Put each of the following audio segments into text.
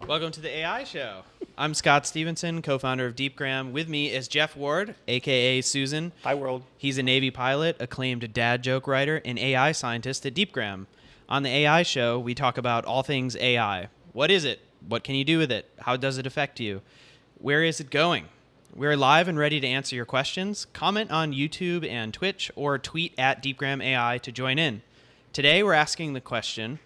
Welcome to the AI show. I'm Scott Stephenson, co-founder of Deepgram. With me is Jeff Ward, a.k.a. Susan. Hi, world. He's a Navy pilot, acclaimed dad joke writer, and AI scientist at Deepgram. On the AI show, we talk about all things AI. What is it? What can you do with it? How does it affect you? Where is it going? We're live and ready to answer your questions. Comment on YouTube and Twitch or tweet at Deepgram AI to join in. Today, we're asking the question,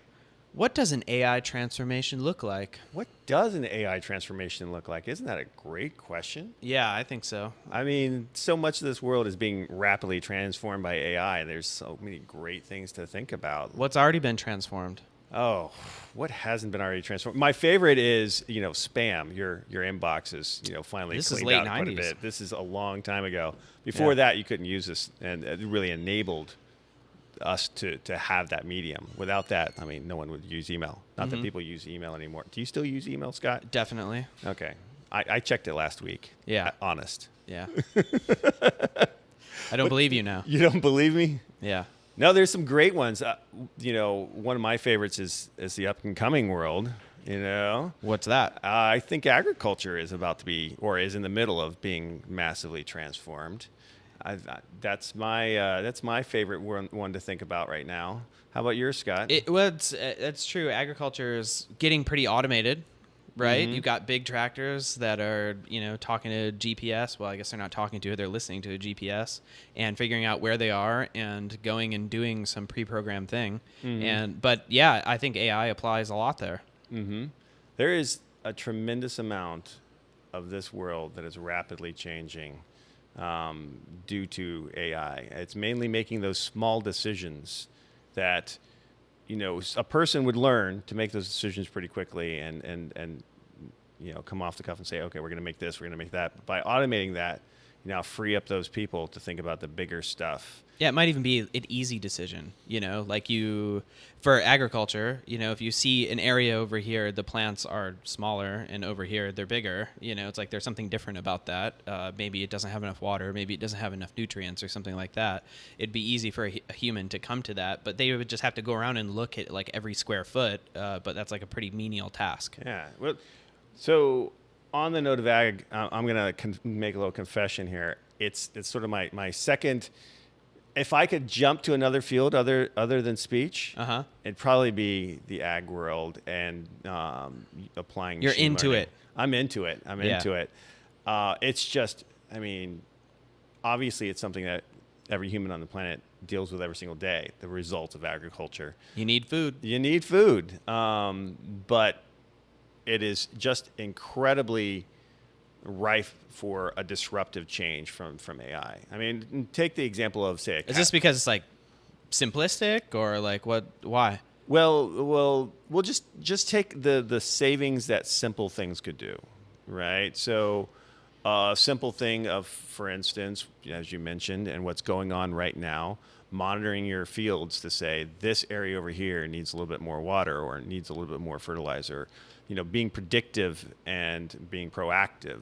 what does an AI transformation look like? What does an AI transformation look like? Isn't that a great question? Yeah, I think so. I mean, so much of this world is being rapidly transformed by AI. There's so many great things to think about. What's already been transformed? Oh, what hasn't been already transformed? My favorite is, spam. Your inbox is, finally This is cleaned late out quite a 90s. bit. This is a long time ago. Before that, you couldn't use this, and it really enabled us to have that medium. Without that, I mean, no one would use email. Not that people use email anymore. Do you still use email, Scott? Definitely. Okay. I checked it last week. Yeah. Honest. Yeah. I don't believe you now. You don't believe me? Yeah. No, there's some great ones. One of my favorites is the up and coming world. What's that? I think agriculture is about to be, or is in the middle of being massively transformed. That's my favorite one to think about right now. How about yours, Scott? That's true. Agriculture is getting pretty automated, right? Mm-hmm. You've got big tractors that are, talking to GPS. Well, I guess they're not talking to it. They're listening to a GPS and figuring out where they are and going and doing some pre-programmed thing. But yeah, I think AI applies a lot there. Mm-hmm. There is a tremendous amount of this world that is rapidly changing due to AI. It's mainly making those small decisions that, a person would learn to make those decisions pretty quickly and come off the cuff and say, okay, we're going to make this, we're going to make that. By automating that, you now free up those people to think about the bigger stuff. Yeah, it might even be an easy decision, for agriculture, if you see an area over here, the plants are smaller and over here they're bigger, it's like there's something different about that. Maybe it doesn't have enough water, maybe it doesn't have enough nutrients or something like that. It'd be easy for a human to come to that, but they would just have to go around and look at like every square foot, but that's like a pretty menial task. Yeah. Well, so on the note of ag, I'm going to make a little confession here. It's sort of my second. If I could jump to another field other than speech, it'd probably be the ag world and applying. You're machine into learning. it. I'm into it. Into it. It's just, obviously, it's something that every human on the planet deals with every single day. The results of agriculture. You need food. But it is just incredibly rife for a disruptive change from AI. I mean, take the example of, say, Is this because it's like simplistic or like what? Why? Well, we'll just take the savings that simple things could do, right? So a simple thing of, for instance, as you mentioned, and what's going on right now, monitoring your fields to say this area over here needs a little bit more water or needs a little bit more fertilizer. Being predictive and being proactive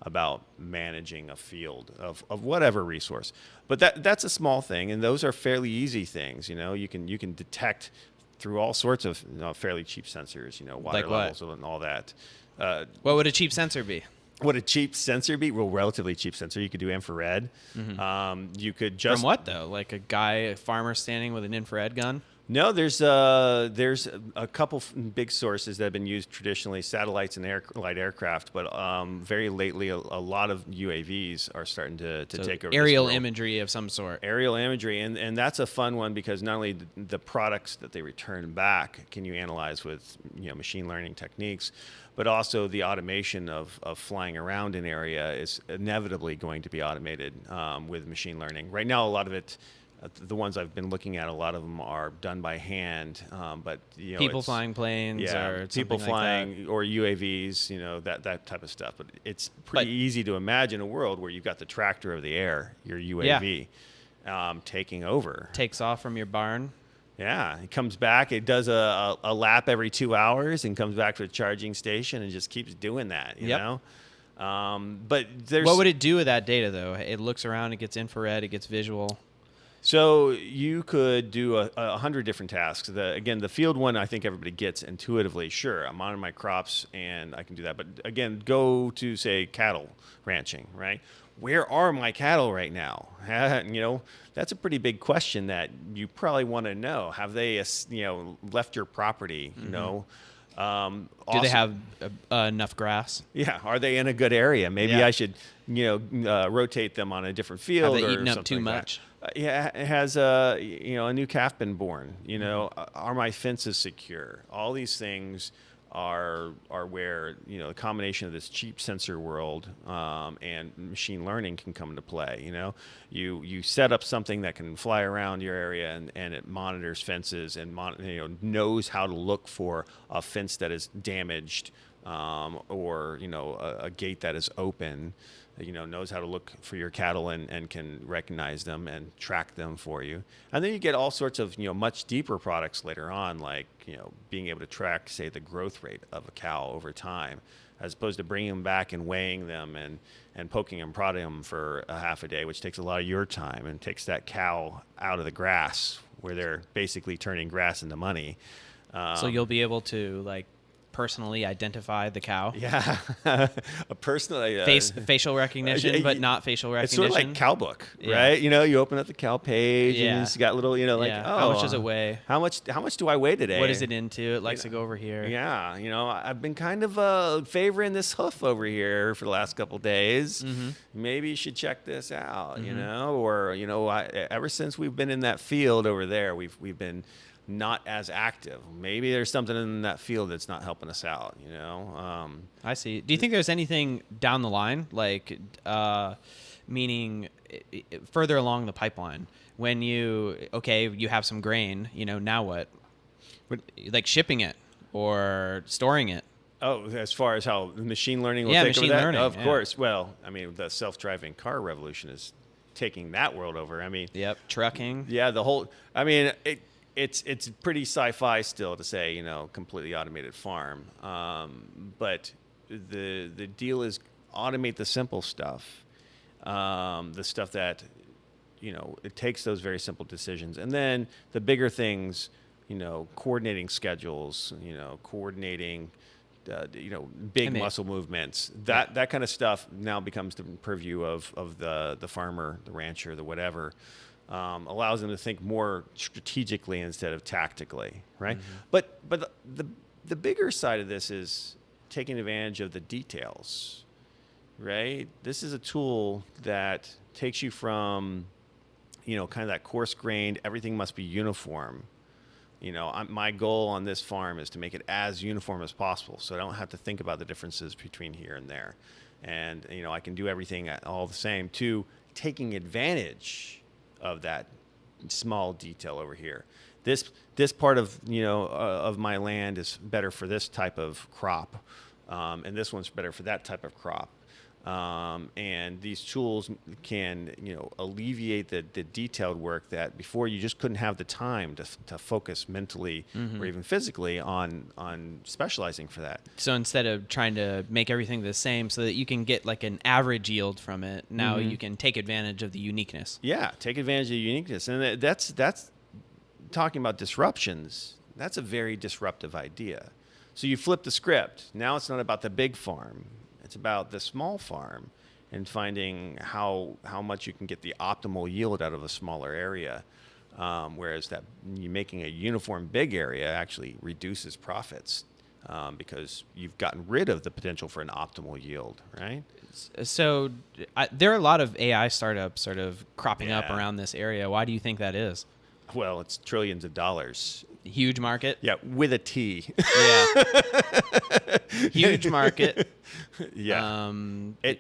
about managing a field of whatever resource. But that's a small thing, and those are fairly easy things. You can detect through all sorts of fairly cheap sensors, water Like what? levels and all that. What would a cheap sensor be? Would a cheap sensor be? Well, relatively cheap sensor. You could do infrared. You could just From what though? Like a farmer standing with an infrared gun? No, there's a couple big sources that have been used traditionally, satellites and light aircraft, but very lately a lot of UAVs are starting to take over. Aerial this world. imagery of some sort. Aerial imagery, and that's a fun one because not only the products that they return back can you analyze with machine learning techniques, but also the automation of flying around an area is inevitably going to be automated with machine learning. Right now, a lot of it. The ones I've been looking at, a lot of them are done by hand, but people flying planes, or people flying like that. or UAVs, that type of stuff. But it's pretty easy to imagine a world where you've got the tractor of the air, your UAV, taking over. Takes off from your barn. Yeah, it comes back. It does a lap every 2 hours and comes back to a charging station and just keeps doing that. You know. But there's what would it do with that data though? It looks around, it gets infrared, it gets visual. So you could do 100 different tasks. Again, the field one, I think everybody gets intuitively. Sure, I'm monitoring my crops and I can do that. But again, go to, say, cattle ranching, right? Where are my cattle right now? That's a pretty big question that you probably want to know. Have they, left your property? Do they have enough grass? Yeah. Are they in a good area? Maybe Yeah. I should, rotate them on a different field. Have they or eaten up something too like much? Yeah. Has a new calf been born? Are my fences secure? All these things are where the combination of this cheap sensor world and machine learning can come into play. You set up something that can fly around your area and it monitors fences and knows how to look for a fence that is damaged or a gate that is open. Knows how to look for your cattle and can recognize them and track them for you. And then you get all sorts of, much deeper products later on, like, being able to track, say, the growth rate of a cow over time, as opposed to bringing them back and weighing them and poking and prodding them for a half a day, which takes a lot of your time and takes that cow out of the grass where they're basically turning grass into money. So you'll be able to, personally identify the cow? Yeah, a personal facial recognition, but not facial It's recognition. sort of like cow book, Yeah. right? You open up the cow page Yeah. and it's got little, How much does it weigh? How much do I weigh today? What is it into? It likes to go over here. Yeah, I've been kind of favoring this hoof over here for the last couple of days. Mm-hmm. Maybe you should check this out, or ever since we've been in that field over there, we've been not as active. Maybe there's something in that field that's not helping us out, I see. Do you think there's anything down the line, meaning further along the pipeline, when you have some grain, now what? Like shipping it or storing it? Oh, as far as how machine learning will Yeah, take over machine that? learning, Of yeah. course. Well, the self-driving car revolution is taking that world over. Yep, trucking. Yeah, it's pretty sci-fi still to say, completely automated farm. But the deal is automate the simple stuff, the stuff that, it takes those very simple decisions. And then the bigger things, coordinating schedules, coordinating, big muscle movements, that kind of stuff now becomes the purview of the farmer, the rancher, the whatever. Allows them to think more strategically instead of tactically, right? Mm-hmm. But the bigger side of this is taking advantage of the details, right? This is a tool that takes you from, kind of that coarse-grained, everything must be uniform. My goal on this farm is to make it as uniform as possible, so I don't have to think about the differences between here and there, and I can do everything all the same. To taking advantage of that small detail over here. This part of of my land is better for this type of crop, and this one's better for that type of crop. And these tools can alleviate the detailed work that before you just couldn't have the time to focus mentally or even physically on specializing for that. So instead of trying to make everything the same so that you can get an average yield from it, now you can take advantage of the uniqueness. Yeah, take advantage of the uniqueness. And that's talking about disruptions. That's a very disruptive idea. So you flip the script. Now it's not about the big farm. It's about the small farm and finding how much you can get the optimal yield out of a smaller area. Whereas that you making a uniform big area actually reduces profits because you've gotten rid of the potential for an optimal yield, right? So there are a lot of AI startups sort of cropping up around this area. Why do you think that is? Well, it's trillions of dollars. Huge market. Yeah, with a T. Yeah. Huge market. Yeah. Do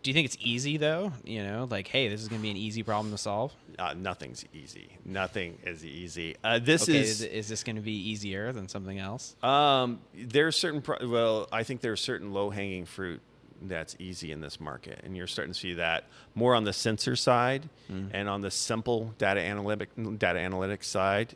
you think it's easy though? Hey, this is going to be an easy problem to solve. Nothing's easy. Nothing is easy. Is this going to be easier than something else? There's certain. I think there's certain low-hanging fruit that's easy in this market, and you're starting to see that more on the sensor side and on the simple data analytics side.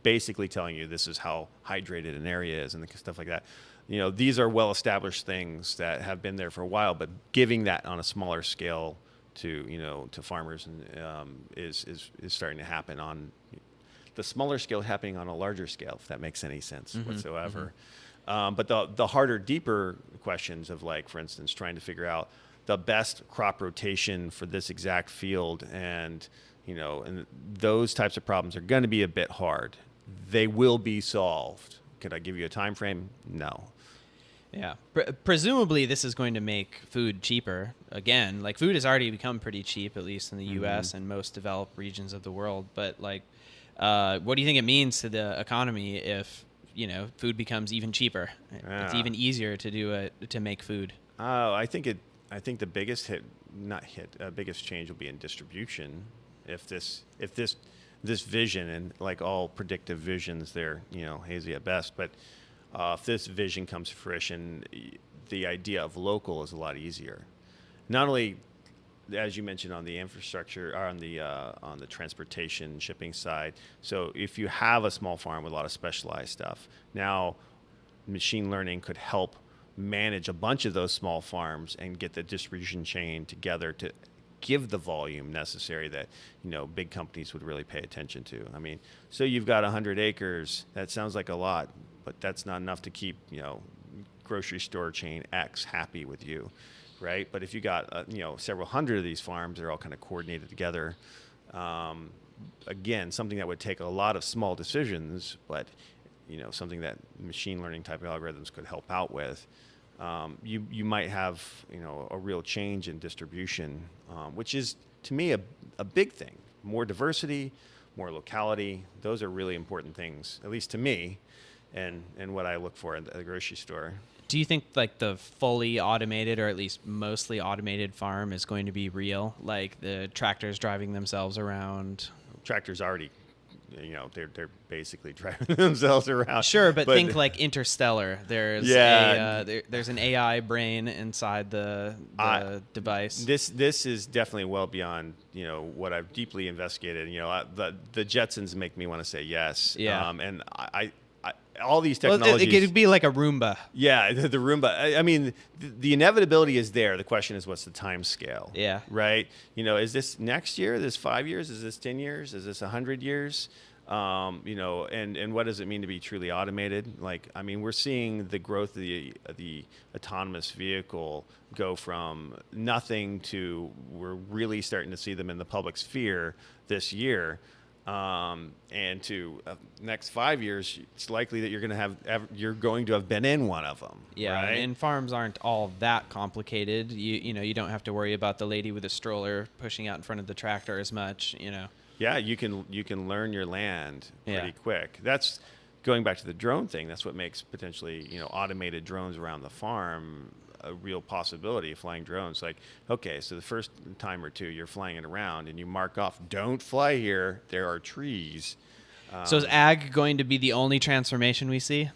Basically telling you this is how hydrated an area is and stuff like that. These are well-established things that have been there for a while, but giving that on a smaller scale to farmers, and is starting to happen on the smaller scale, happening on a larger scale, if that makes any sense whatsoever. But the harder, deeper questions of, like, for instance, trying to figure out the best crop rotation for this exact field, and and those types of problems are going to be a bit hard. They will be solved. Could I give you a time frame? No. Yeah. Presumably, this is going to make food cheaper. Again, like, food has already become pretty cheap, at least in the U.S. and most developed regions of the world. But, like, what do you think it means to the economy if food becomes even cheaper? It's even easier to make food. I think the biggest biggest change will be in distribution. If this vision, and like all predictive visions, they're hazy at best, but if this vision comes to fruition, the idea of local is a lot easier. Not only, as you mentioned, on the infrastructure, or on the transportation shipping side. So if you have a small farm with a lot of specialized stuff, now machine learning could help manage a bunch of those small farms and get the distribution chain together to give the volume necessary that big companies would really pay attention to. I mean, so you've got 100 acres. That sounds like a lot, but that's not enough to keep grocery store chain X happy with you, right? But if you got several hundred of these farms, they're all kind of coordinated together. Again, something that would take a lot of small decisions, but something that machine learning type of algorithms could help out with. You might have a real change in distribution, which is, to me, a big thing. More diversity, more locality. Those are really important things, at least to me, and what I look for at the grocery store. Do you think, like, the fully automated, or at least mostly automated farm is going to be real? Like, the tractors driving themselves around? Tractors already, they're basically driving themselves around. Sure, but think like Interstellar. There's there's an AI brain inside the device. This is definitely well beyond what I've deeply investigated. The Jetsons make me want to say yes. Yeah. And I all these technologies. Well, it could be like a Roomba. Yeah, the Roomba. I mean, the inevitability is there. The question is, what's the time scale? Yeah. Right? Is this next year? Is this 5 years? Is this 10 years? Is this 100 years? And what does it mean to be truly automated? Like, I mean, we're seeing the growth of the autonomous vehicle go from nothing to, we're really starting to see them in the public sphere this year. And to next 5 years, it's likely that you're going to have been in one of them. Yeah, right? And farms aren't all that complicated. You don't have to worry about the lady with a stroller pushing out in front of the tractor as much. Yeah, you can learn your land pretty quick. That's going back to the drone thing. That's what makes potentially automated drones around the farm a real possibility. Flying drones, like, okay, so the first time or two you're flying it around and you mark off, don't fly here, there are trees. So is ag going to be the only transformation we see?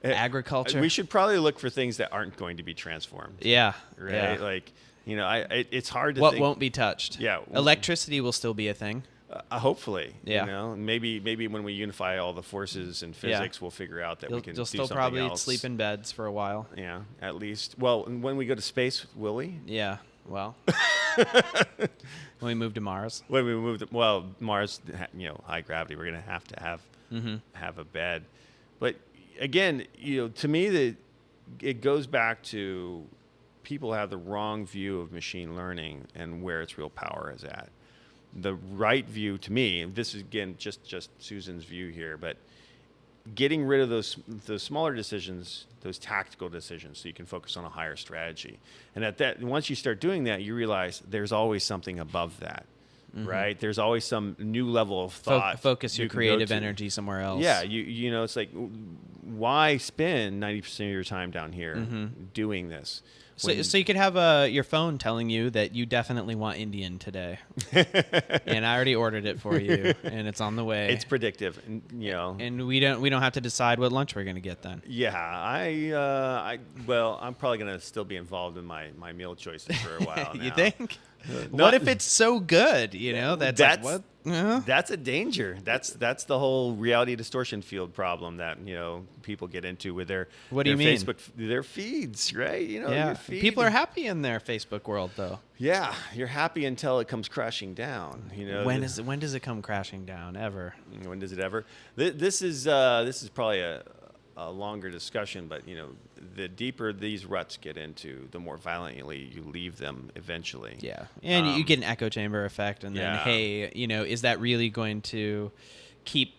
Agriculture? We should probably look for things that aren't going to be transformed. Yeah. Right? Yeah. Like, it's hard to what think. won't be touched? Yeah. Electricity will still be a thing. Hopefully. Yeah. Maybe when we unify all the forces in physics, we'll figure out that we can do You'll still something probably else. sleep in beds for a while. Yeah, at least. Well, when we go to space, will we? Yeah. Well, when we move to Mars. When we move to Mars, high gravity, we're going to have a bed. But again, to me, it goes back to people have the wrong view of machine learning and where its real power is at. The right view, to me, and this is again just Susan's view here, but getting rid of those smaller decisions, those tactical decisions, so you can focus on a higher strategy. And once you start doing that, you realize there's always something above that, right? There's always some new level of thought. Focus your creative energy somewhere else. Yeah, it's like, why spend 90% of your time down here doing this? So you could have your phone telling you that you definitely want Indian today, and I already ordered it for you, and it's on the way. It's predictive, and we don't have to decide what lunch we're gonna get then. Yeah, I'm probably gonna still be involved in my meal choices for a while now. You think? What if it's so good? You know, that's like, what? That's a danger. That's the whole reality distortion field problem that people get into with their What do you mean? Facebook, their feeds, right? Yeah, your feed. people are happy in their Facebook world, though. Yeah, you're happy until it comes crashing down. When does it come crashing down? Ever? When does it ever? This is probably a longer discussion, but the deeper these ruts get into, the more violently you leave them eventually. Yeah, and you get an echo chamber effect, and then hey, is that really going to keep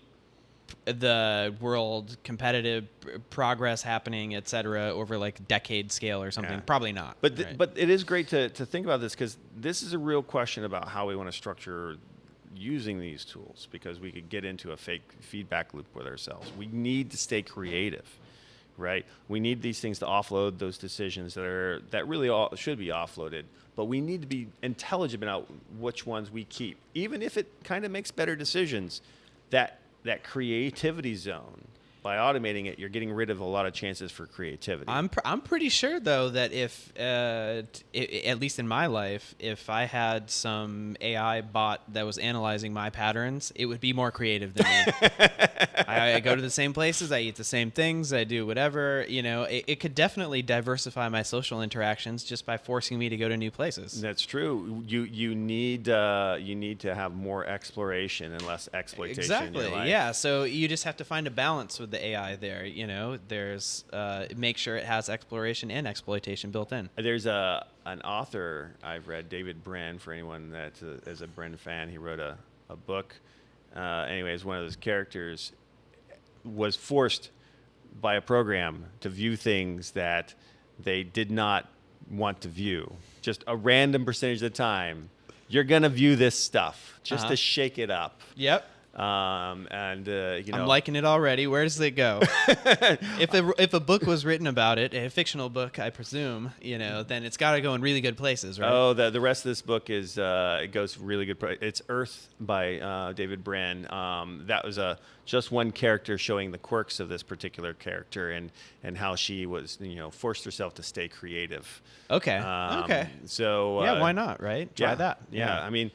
the world competitive progress happening, et cetera, over like decade scale or something? Probably not. But but it is great to think about this, because this is a real question about how we want to structure using these tools, because we could get into a fake feedback loop with ourselves. We need to stay creative, right? We need these things to offload those decisions that really should be offloaded, but we need to be intelligent about which ones we keep, even if it kind of makes better decisions. That creativity zone, by automating it, you're getting rid of a lot of chances for creativity. I'm pretty sure, though, that if, at least in my life, if I had some AI bot that was analyzing my patterns, it would be more creative than me. I go to the same places, I eat the same things, I do whatever. It could definitely diversify my social interactions just by forcing me to go to new places. That's true. You need to have more exploration and less exploitation. Exactly. In your life. Yeah. So you just have to find a balance with the AI there. There's make sure it has exploration and exploitation built in. There's an author I've read, David Bren. For anyone that is a Bren fan, he wrote a book. Anyways, one of those characters was forced by a program to view things that they did not want to view. Just a random percentage of the time, you're gonna view this stuff just to shake it up. Yep. I'm liking it already. Where does it go? If a book was written about it, a fictional book, I presume, then it's got to go in really good places, right? Oh, the rest of this book is it goes really good. It's Earth by David Bren. That was just one character showing the quirks of this particular character and how she was forced herself to stay creative. Okay. Okay. So yeah, why not? Right? Try that. Yeah. I mean.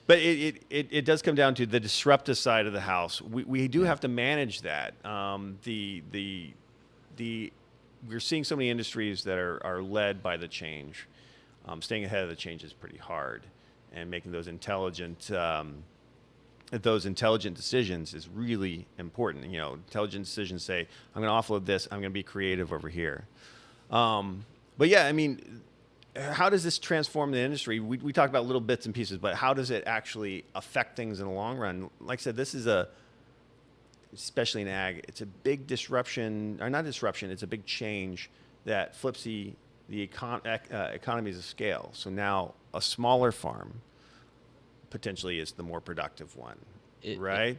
But it does come down to the disruptive side of the house. We do have to manage that. We're seeing so many industries that are led by the change. Staying ahead of the change is pretty hard, and making those intelligent decisions is really important. Intelligent decisions say, I'm going to offload this. I'm going to be creative over here. But yeah, I mean, how does this transform the industry? We talk about little bits and pieces, but how does it actually affect things in the long run? Like I said, this is especially in ag, it's a big disruption, or not disruption, it's a big change that flips the economies of scale. So now a smaller farm potentially is the more productive one, right?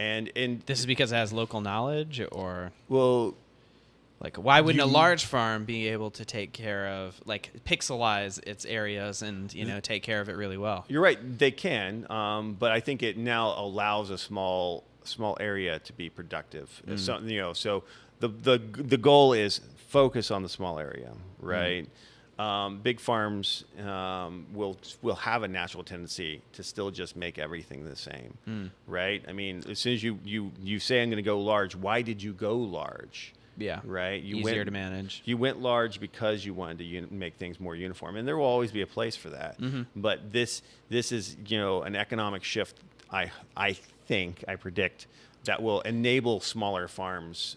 And this is because it has local knowledge, or? Well, like, why wouldn't a large farm be able to take care of, like, pixelize its areas and, take care of it really well? You're right, they can, but I think it now allows a small area to be productive. So the goal is focus on the small area, right? Big farms will have a natural tendency to still just make everything the same, right? I mean, as soon as you say I'm going to go large, why did you go large? Yeah. Right. Easier to manage. You went large because you wanted to make things more uniform, and there will always be a place for that. But this is an economic shift. I predict that will enable smaller farms.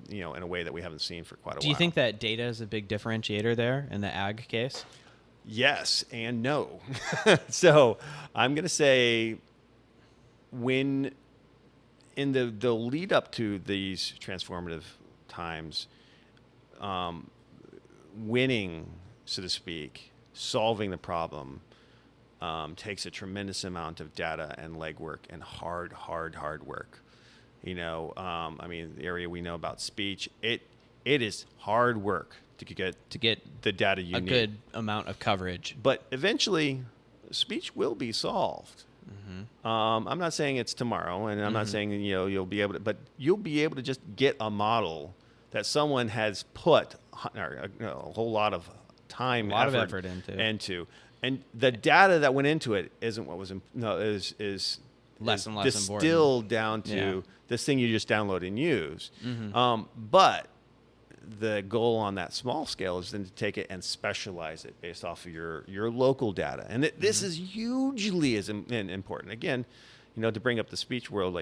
In a way that we haven't seen for quite a while. Do you think that data is a big differentiator there in the ag case? Yes and no. So I'm going to say in the lead up to these transformative times, winning, so to speak, solving the problem takes a tremendous amount of data and legwork and hard work. I mean, the area we know about speech, it is hard work to get the data you need. A good amount of coverage. But eventually, speech will be solved. I'm not saying it's tomorrow, and I'm not saying you'll be able to, but you'll be able to just get a model that someone has put a whole lot of time, effort into, and the data that went into it isn't what was is Less and less distilled down to Yeah. this thing you just download and use. But the goal on that small scale is then to take it and specialize it based off of your local data. And this is hugely important. Again, to bring up the speech world,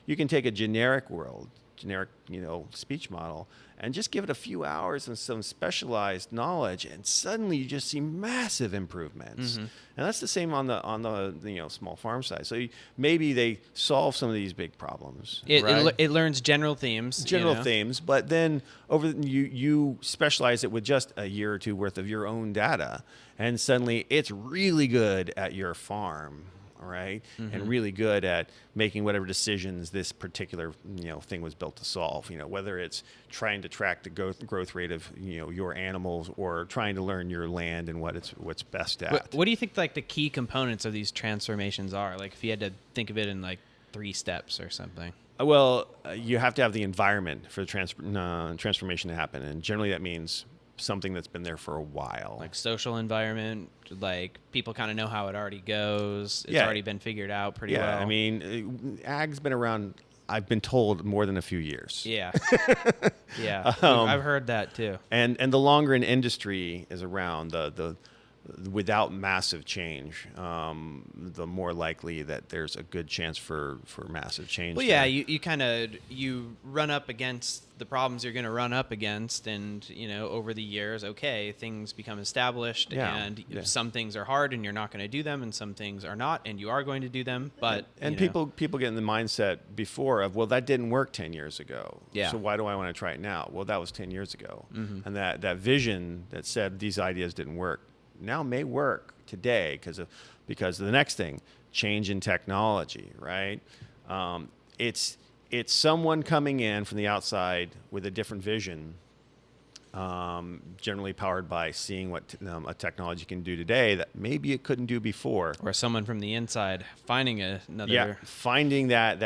you can take a generic speech model and just give it a few hours and some specialized knowledge, and suddenly you just see massive improvements. And that's the same on the small farm side. So maybe they solve some of these big problems. It learns general themes. Themes, but then you specialize it with just a year or two worth of your own data, and suddenly it's really good at your farm. Right, and really good at making whatever decisions this particular thing was built to solve. Whether it's trying to track the growth rate of your animals, or trying to learn your land and what's best at. What do you think the key components of these transformations are? If you had to think of it in 3 steps or something. Well, you have to have the environment for the transformation to happen, and generally that means something that's been there for a while. Social environment, people kind of know how it already goes. It's already been figured out pretty well. Yeah, I mean, ag's been around, I've been told, more than a few years. Yeah. Yeah. I've heard that too. And the longer an industry is around, the without massive change, the more likely that there's a good chance for massive change. Well, yeah, you run up against the problems you're going to run up against, and over the years, things become established, and some things are hard, and you're not going to do them, and some things are not, and you are going to do them. But people get in the mindset before of, well, that didn't work 10 years ago. Yeah. So why do I want to try it now? Well, that was 10 years ago, and that vision that said these ideas didn't work now may work today because of the next thing, change in technology, right? It's someone coming in from the outside with a different vision, generally powered by seeing what a technology can do today that maybe it couldn't do before. Or someone from the inside finding another... finding that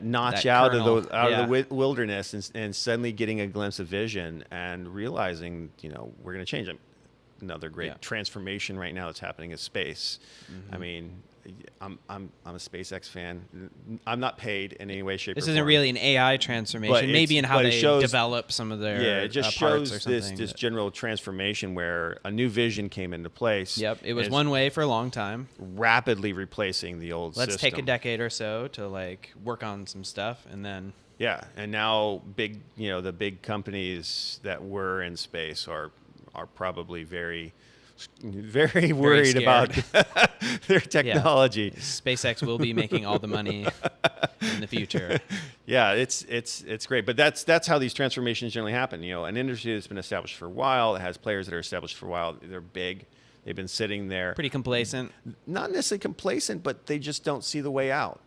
notch That out kernel. of the wilderness, and suddenly getting a glimpse of vision and realizing, we're going to change it. Another great transformation right now that's happening is space. I mean, I'm a SpaceX fan. I'm not paid in any way, shape, or form. This isn't really an AI transformation. Maybe in how they develop some of their it just parts shows or something. this general transformation where a new vision came into place. Yep, it was one way for a long time. Rapidly replacing the old system. Let's take a decade or so to work on some stuff, and then... Yeah, and now the big companies that were in space are probably very worried about their technology. Yeah. SpaceX will be making all the money in the future. Yeah, it's great, but that's how these transformations generally happen. An industry that's been established for a while, it has players that are established for a while. They're big. They've been sitting there. Pretty complacent. Not necessarily complacent, but they just don't see the way out.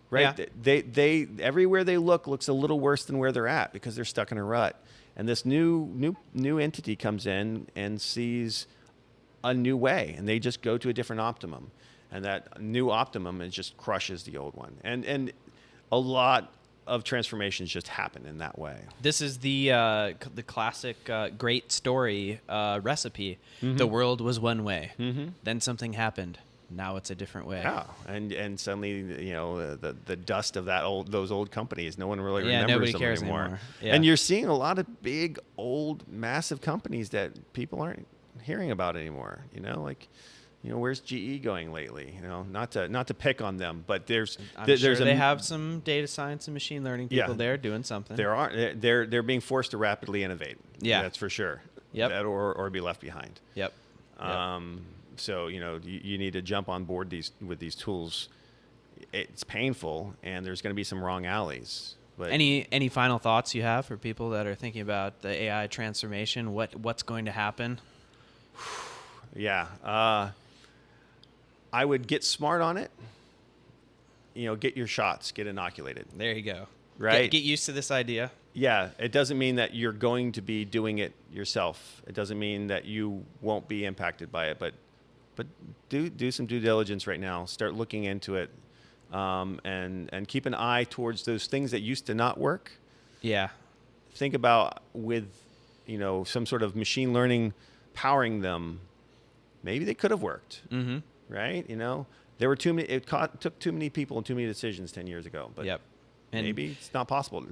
Right? Yeah. They everywhere they looks a little worse than where they're at because they're stuck in a rut. And this new entity comes in and sees a new way, and they just go to a different optimum, and that new optimum just crushes the old one. And a lot of transformations just happen in that way. This is the classic great story recipe. The world was one way, then something happened. Now it's a different way. Yeah, and suddenly the dust of those old companies, no one really remembers nobody them cares anymore. Yeah. And you're seeing a lot of big, old, massive companies that people aren't hearing about anymore. Where's GE going lately? Not to pick on them, but there's they have some data science and machine learning people there doing something. They're being forced to rapidly innovate. Yeah, that's for sure. Yep. That or be left behind. Yep. So you need to jump on board with these tools. It's painful, and there's going to be some wrong alleys. But any final thoughts you have for people that are thinking about the AI transformation? What's going to happen? Yeah, I would get smart on it. Get your shots, get inoculated. There you go. Right. Get used to this idea. Yeah, it doesn't mean that you're going to be doing it yourself. It doesn't mean that you won't be impacted by it, but do some due diligence right now. Start looking into it, and keep an eye towards those things that used to not work. Yeah. Think about with some sort of machine learning powering them. maybe they could have worked, Mm-hmm. right? You know, there were too many. Took too many people and too many decisions 10 years ago. But Yep. And maybe it's not possible.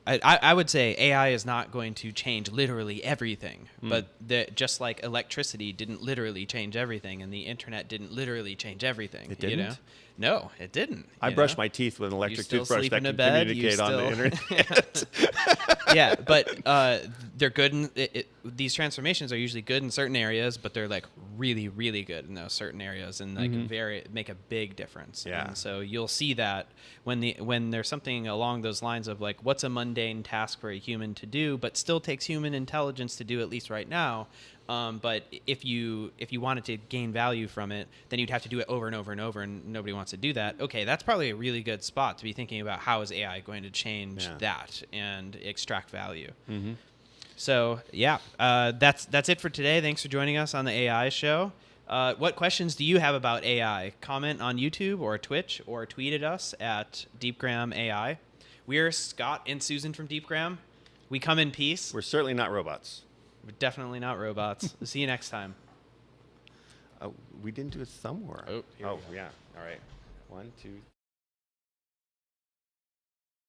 I would say AI is not going to change literally everything, but just like electricity didn't literally change everything, and the internet didn't literally change everything. It didn't? You know? No, it didn't. I you brush know? my teeth with an electric still toothbrush sleep that in a can bed, communicate on the still- internet. Yeah, but they're good. These transformations are usually good in certain areas, but they're like really, really good in those certain areas, and like make a big difference. Yeah. And so you'll see that when there's something along those lines of like, what's a mundane task for a human to do, but still takes human intelligence to do, at least right now. But if you wanted to gain value from it, then you'd have to do it over and over and over, and nobody wants to do that. Okay, that's probably a really good spot to be thinking about how is AI going to change that and extract value. Mm-hmm. So yeah, that's it for today. Thanks for joining us on the AI show. What questions do you have about AI? Comment on YouTube or Twitch, or tweet at us at Deepgram AI. We're Scott and Susan from Deepgram. We come in peace. We're certainly not robots. We're definitely not robots. See you next time. We didn't do a thumb war. Oh, here we go. Yeah. All right. 1, 2, 3.